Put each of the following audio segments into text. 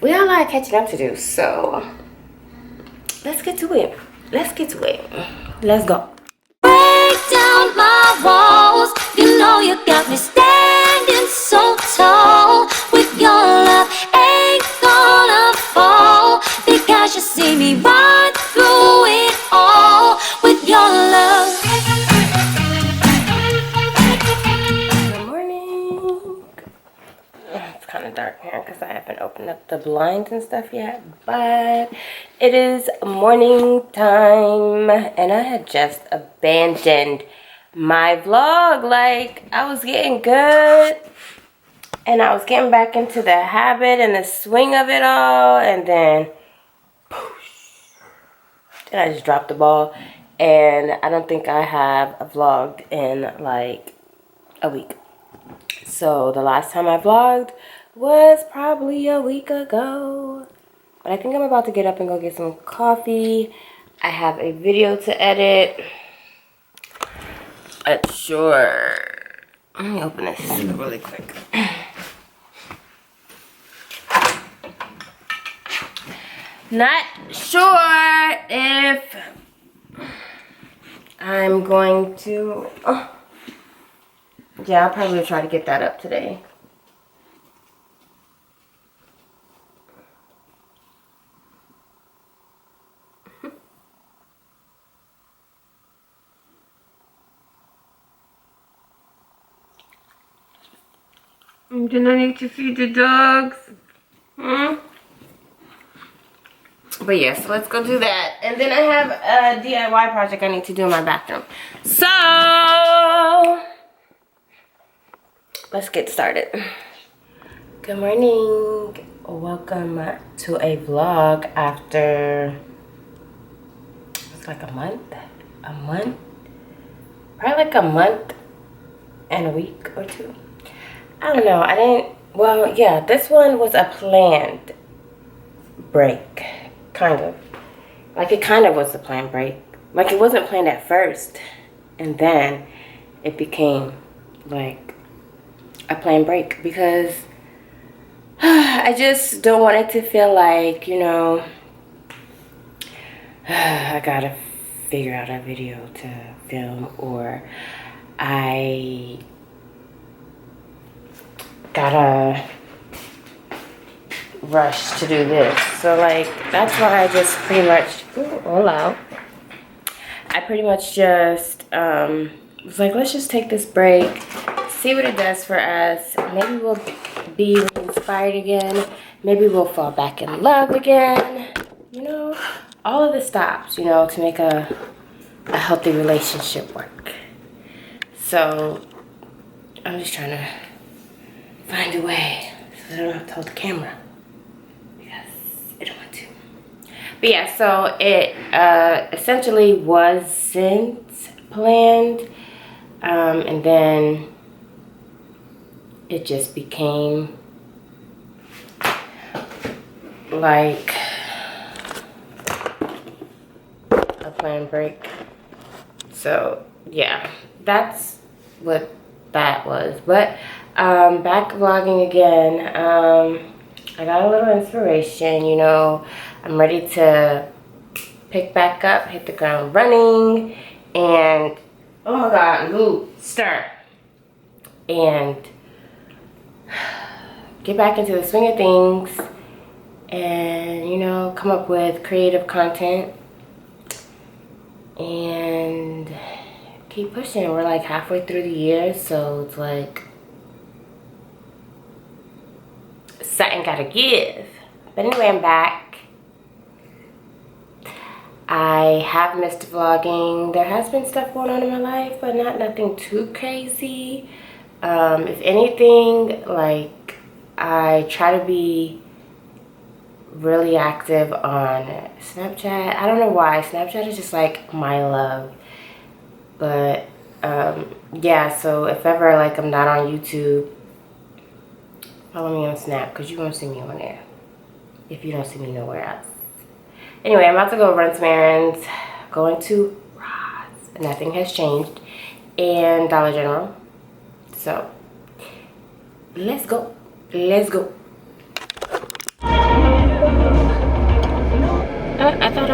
we got a lot of catching up to do, so let's get to it. Let's get to it. Let's go. Break down my walls. You know you got me standing so tall. With your love, ain't gonna fall. Because you see me right through it all. With your love. Good morning. It's kind of dark here because I haven't opened up the blinds and stuff yet, but it is morning time and I had just abandoned my vlog. Like, I was getting good and I was getting back into the habit and the swing of it all, and then I just dropped the ball, and I don't think I have vlogged in like a week. So the last time I vlogged was probably a week ago. But I think I'm about to get up and go get some coffee. I have a video to edit. Sure. Let me open this really quick. Not sure if I'm going to... yeah, I'll probably try to get that up today. Then I need to feed the dogs. But yes, let's go do that. And then I have a DIY project I need to do in my bathroom. So, let's get started. Good morning. Welcome to a vlog after, it's like a month? Probably like a month and a week or two. I don't know. Well, yeah, this one was a planned break. Kind of. Like, it kind of was a planned break. Like, it wasn't planned at first. And then it became, like, a planned break. Because I just don't want it to feel like, you know, I gotta figure out a video to film. Or I gotta rush to do this. So, like, that's why I just pretty much, I pretty much just was like, let's just take this break, see what it does for us. Maybe we'll be inspired again. Maybe we'll fall back in love again. You know, all of the stops, you know, to make a healthy relationship work. So I'm just trying to find a way so I don't have to hold the camera. I don't want to. But yeah, so it essentially wasn't planned. And then it just became like a planned break. So yeah, that's what that was. But back vlogging again. I got a little inspiration, you know. I'm ready to pick back up, hit the ground running, and oh my God, move, stir, and get back into the swing of things, and, you know, come up with creative content and keep pushing. We're like halfway through the year, so it's like something gotta give. But anyway, I'm back. I have missed vlogging. There has been stuff going on in my life, but nothing too crazy. If anything, like, I try to be really active on Snapchat. I don't know why. Snapchat is just like my love. But yeah, so if ever like I'm not on YouTube, follow me on Snap, because you won't see me on there if you don't see me nowhere else. Anyway, I'm about to go run some errands, going to Ross. Nothing has changed, and Dollar General. So let's go. Let's go.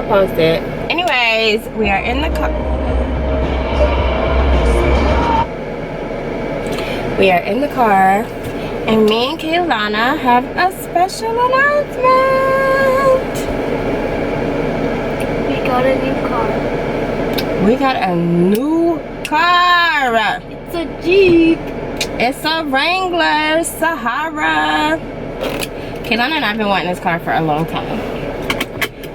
I'll post it. Anyways, we are in the car. We are in the car, and me and Kaylana have a special announcement. We got a new car. We got a new car. It's a Jeep. It's a Wrangler Sahara. Kaylana and I have been wanting this car for a long time.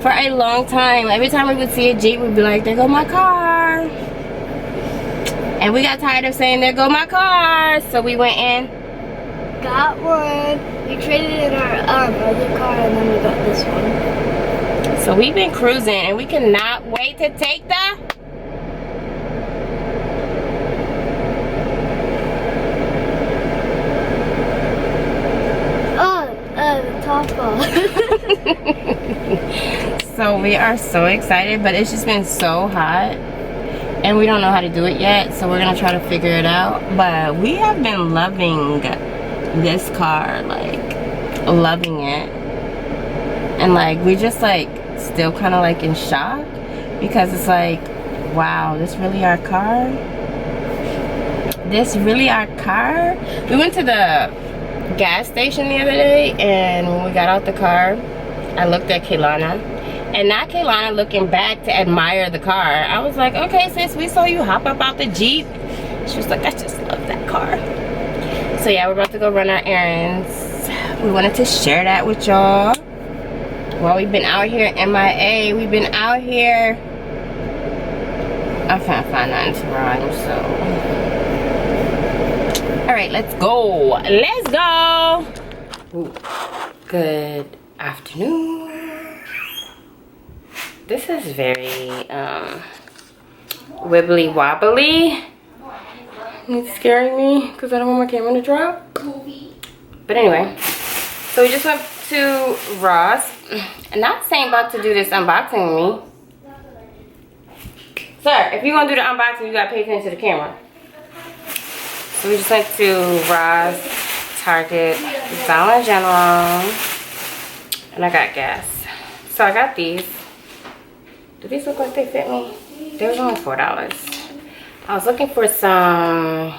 For a long time. Every time we would see a Jeep, we'd be like, there go my car. And we got tired of saying, there go my car. So we went in. Got one. We traded in our other car and then we got this one. So we've been cruising and we cannot wait to take the top off. So we are so excited, but it's just been so hot and we don't know how to do it yet, so we're gonna try to figure it out. But we have been loving this car, like loving it, and like we just like still kind of like in shock because it's like, wow, this really our car? This really our car? We went to the gas station the other day, and when we got out the car, I looked at Kaylana, and not Kaylana looking back to admire the car. I was like, okay sis, we saw you hop up out the Jeep. She was like, I just love that car. So yeah, we're about to go run our errands. We wanted to share that with y'all. Well, we've been out here MIA. We've been out here. I can't find nothing to rhyme, so. All right, let's go. Let's go. Ooh. Good afternoon. This is very wibbly wobbly. It's scaring me because I don't want my camera to drop. But anyway, so we just went to Ross. I'm not saying about to do this unboxing with me. Sir, if you're gonna do the unboxing, you gotta pay attention to the camera. So we just went to Ross, Target, Dollar General, and I got gas. So I got these. Do these look like they fit me? They was only $4. I was looking for some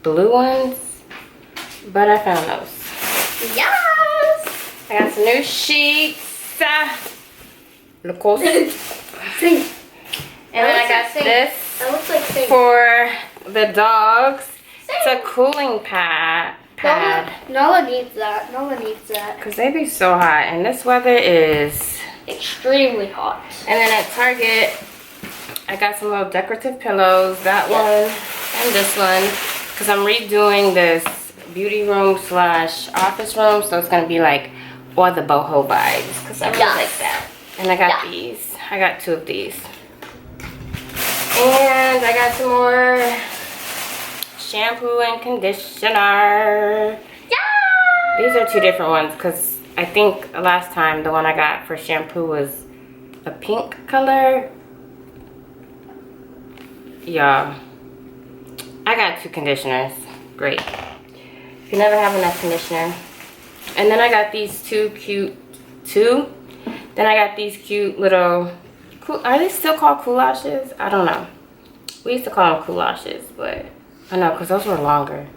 blue ones, but I found those. Yes! I got some new sheets. Look close. And then I got this for the dogs. It's a cooling pad. Nala needs that. Nala needs that. Because they be so hot. And this weather is extremely hot. And then at Target, I got some little decorative pillows. That one and this one. Because I'm redoing this beauty room / office room. So it's going to be like all the boho vibes. Because I really like that. And I got these. I got 2 of these. And I got some more shampoo and conditioner. Yeah! These are 2 different ones because I think last time the one I got for shampoo was a pink color. Yeah. I got 2 conditioners. Great. You can never have enough conditioner. And then I got these 2 cute, Then I got these cute little, are they still called coulashes? I don't know. We used to call them coulashes, but I know, because those were longer.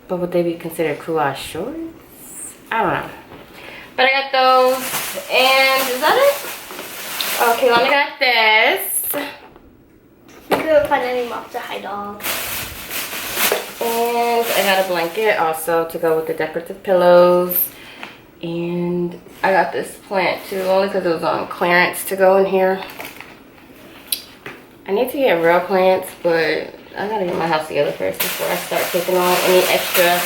But would they be considered coulash shorts? I don't know. But I got those. And is that it? Okay, let me got this. We couldn't find any Monster High dogs. And I got a blanket also to go with the decorative pillows. And I got this plant too, only because it was on clearance to go in here. I need to get real plants, but I gotta get my house together first before I start taking on any extra.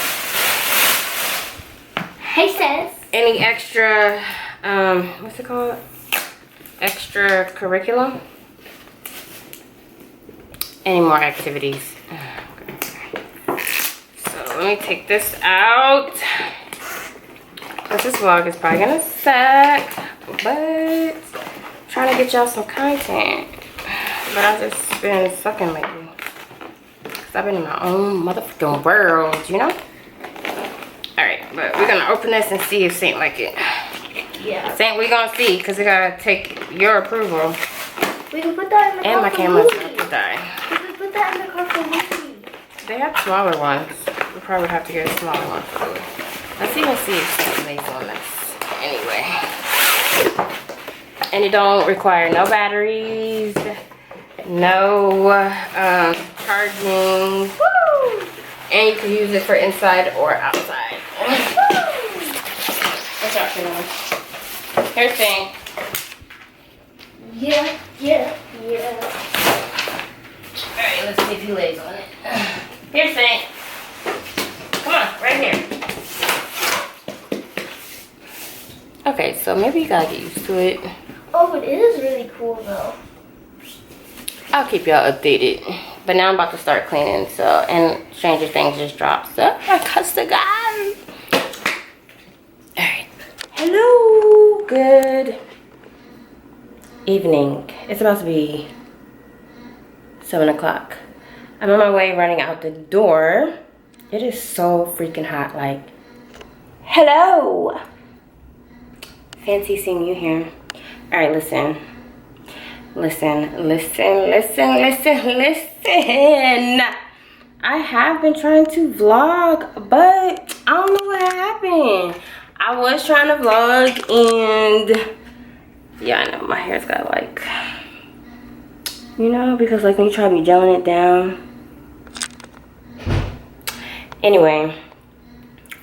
Hey sis. Any extra, what's it called? Extra curriculum. Any more activities. So let me take this out. This vlog is probably gonna suck, but I'm trying to get y'all some content. But I've just been sucking lately. Cause I've been in my own motherfucking world, you know? Alright, but we're gonna open this and see if Saint like it. Yeah. Saying we're gonna see, because we gotta take your approval. We can put that in the car. And my for camera's Lucy. about to die. We can put that in the car for Lucy. They have smaller ones. We probably have to get a smaller one too. Let's even see if it's lays on this. Anyway. And it don't require no batteries, no charging. Woo! And you can use it for inside or outside. What's up, Kayla? Here's thing. Yeah. Alright, let's see if he lays on it. Here's thing. Come on, right here. Okay, so maybe you gotta get used to it. Oh, it is really cool though. I'll keep y'all updated. But now I'm about to start cleaning, so, and Stranger Things just dropped, so I cuss the guy. Alright. Hello, good evening. It's about to be 7 o'clock. I'm on my way running out the door. It is so freaking hot, like, hello. Fancy seeing you here. Alright, listen. Listen. I have been trying to vlog, but I don't know what happened. I was trying to vlog and yeah, I know my hair's got like, you know, because like when you try to be gelling it down. Anyway,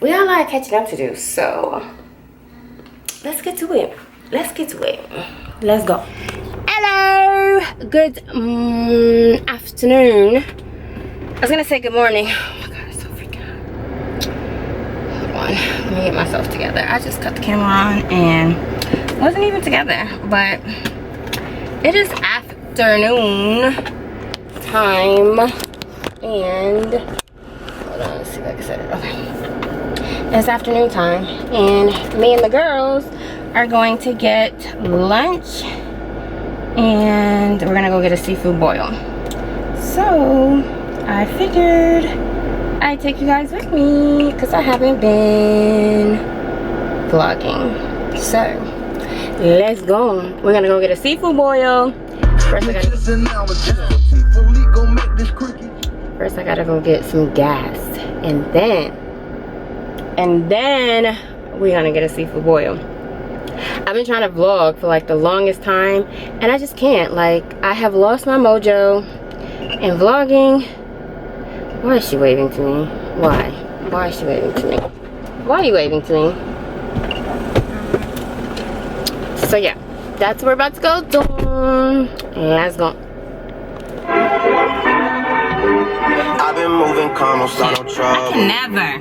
we got a lot of catching up to do, so let's get to it. Let's go. Hello, good afternoon. I was gonna say good morning. Oh my god, it's so freaking hot. Hold on, let me get myself together. I just cut the camera on and wasn't even together, but it is afternoon time and hold on, let's see if I can set it. Okay, it's afternoon time and me and the girls are going to get lunch and we're gonna go get a seafood boil. So I figured I'd take you guys with me because I haven't been vlogging. So let's go. We're gonna go get a seafood boil. First I gotta go get some gas and then we're gonna get a seafood boil. I've been trying to vlog for like the longest time and I just can't. Like, I have lost my mojo in vlogging. Why is she waving to me? Why is she waving to me? Why are you waving to me? So yeah, that's what we're about to go do. Let's go. I've been moving calm, don't start no trouble. I can never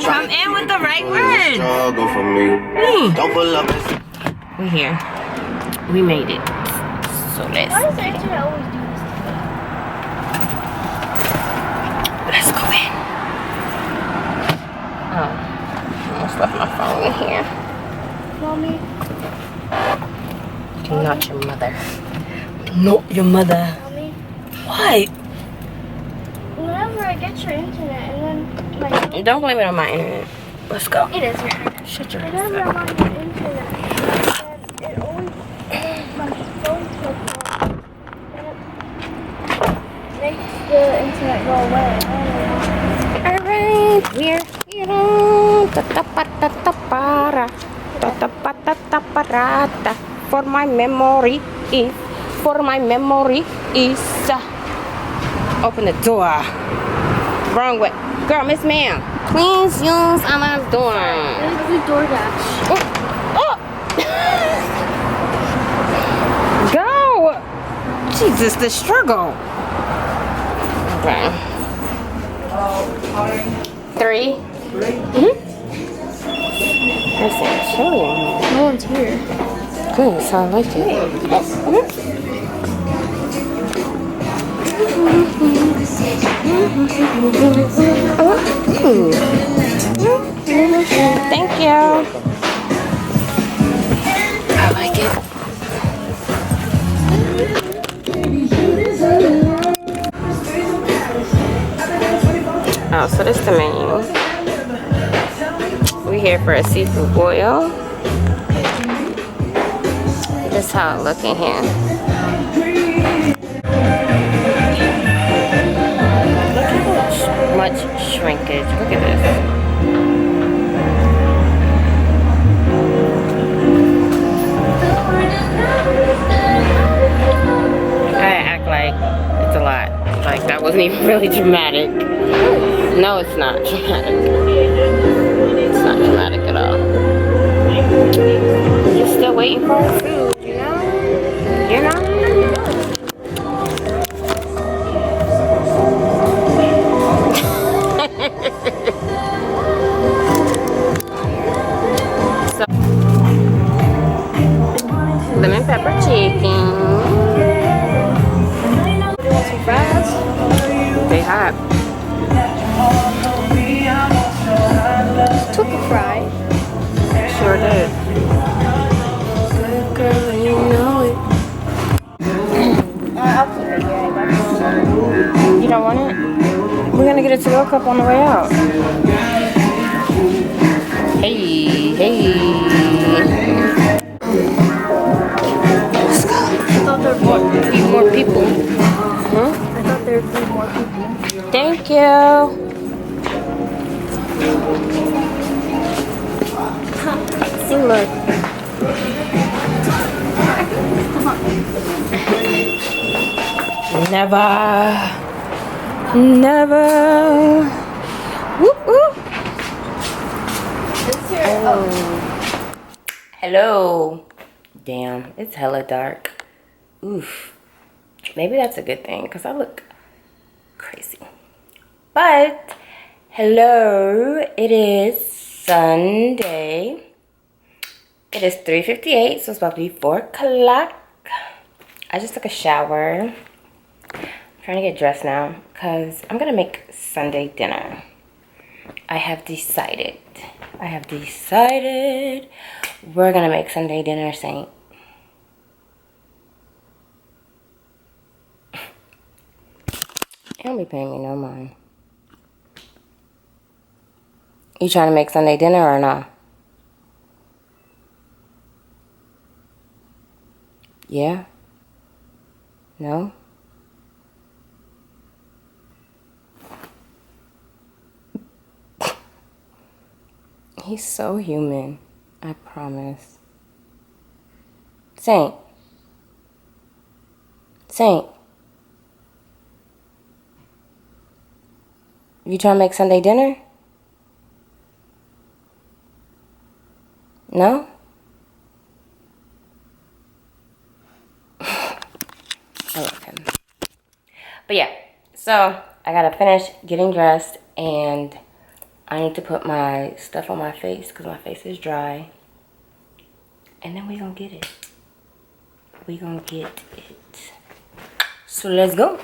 come in with the right words. Struggle for me. Don't pull up this. We're here. We made it. So let's Why does the internet always do this to me? go in. Oh, I almost left my phone in here. Mommy? Not your mother. Not your mother. Mommy? What? Whenever I get your internet and then my Don't blame it on my internet. Let's go. it is your internet. Shut your Whenever ass I'm up. on your internet, and it always my phone cuts off. And it makes the internet go away. I don't know why. Alright, we're here. Ta-ta-pa-ta-ta-para. For my memory is open the door. Wrong way. Girl, Miss Ma'am, please use Anna's door. It's the DoorDash. Oh. Go. Jesus, the struggle. Okay. 3. Nice and chilly. No one's here. Good, so I like it. Thank you. I like it. Oh, so this is the menu. We're here for a seafood boil. This how it look in here. Look how much shrinkage. Look at this. I act like it's a lot. Like that wasn't even really dramatic. No, it's not dramatic. It's not dramatic at all. Just still waiting for our food, you know? You know? So, lemon pepper chicken. Some fries. They hot. Took a fry. Sure did. Good girl, and you know it. I'll keep it here, I guess. You don't want it? We're gonna get a to-go cup on the way out. Hey, hey. Let's go. I thought there were Few more people. Huh? I thought there would be more people. Thank you. See, look. Never. Never. Whoop, whoop. Oh. Hello. Damn, it's hella dark. Oof. Maybe that's a good thing because I look crazy. But hello, it is Sunday. It is 3:58, so it's about to be 4 o'clock. I just took a shower. I'm trying to get dressed now because I'm gonna make Sunday dinner. I have decided we're gonna make Sunday dinner, Saint. You don't be paying me no mind. You trying to make Sunday dinner or not? Yeah? No? He's so human, I promise. Saint. You trying to make Sunday dinner? No? I love him. But yeah, so I gotta finish getting dressed and I need to put my stuff on my face because my face is dry. And then we gonna get it. We gonna get it. So let's go.